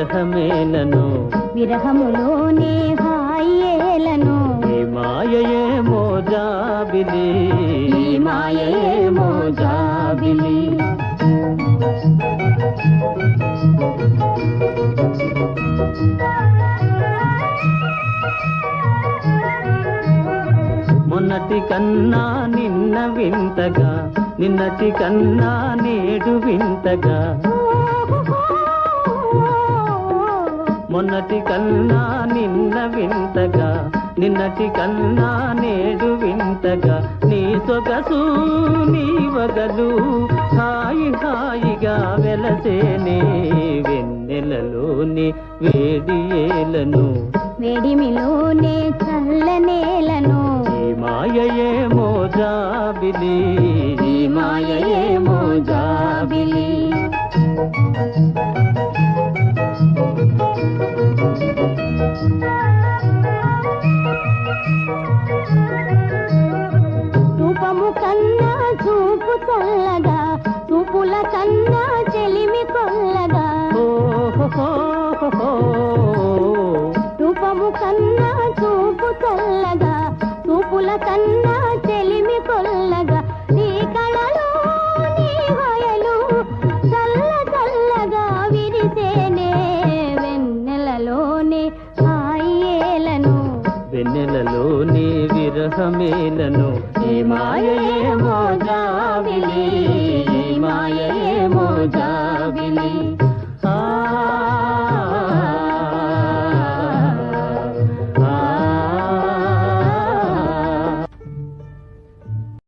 విరహమేలను విరహములోనే హాయేలను ఈ మాయయేమో జాబిలి ఈ మాయయేమో జాబిలి మొన్నటి కన్నా నిన్న వింతగా నిన్నటి కన్నా నేడు వింతగా మొన్నటి కన్నా నిన్న వింతగా నిన్నటి కన్నా నేడు వింతగా నీ సొగసు నీ వగలు హాయి హాయిగా వెలసేనే వెన్నెలలోని వేడియేలను వేడిమిలోనే చల్లనేలను ఈ మాయయేమో జాబిలి ఈ మాయయేమో జాబిలి రూపము కన్నా చూపు చల్లగా చూపుల కన్నా చెలిమి కొల్లగా రూపము కన్నా చూపు చల్లగా చూపుల కన్నా చెలిమి కొల్లగా నీ కళలో నీ హయలు చల్ల చల్లగా విరిసేనే వెన్నెలలోనే హాయేలను వెన్నెలలోని విరహమేలను ఈ మాయయేమో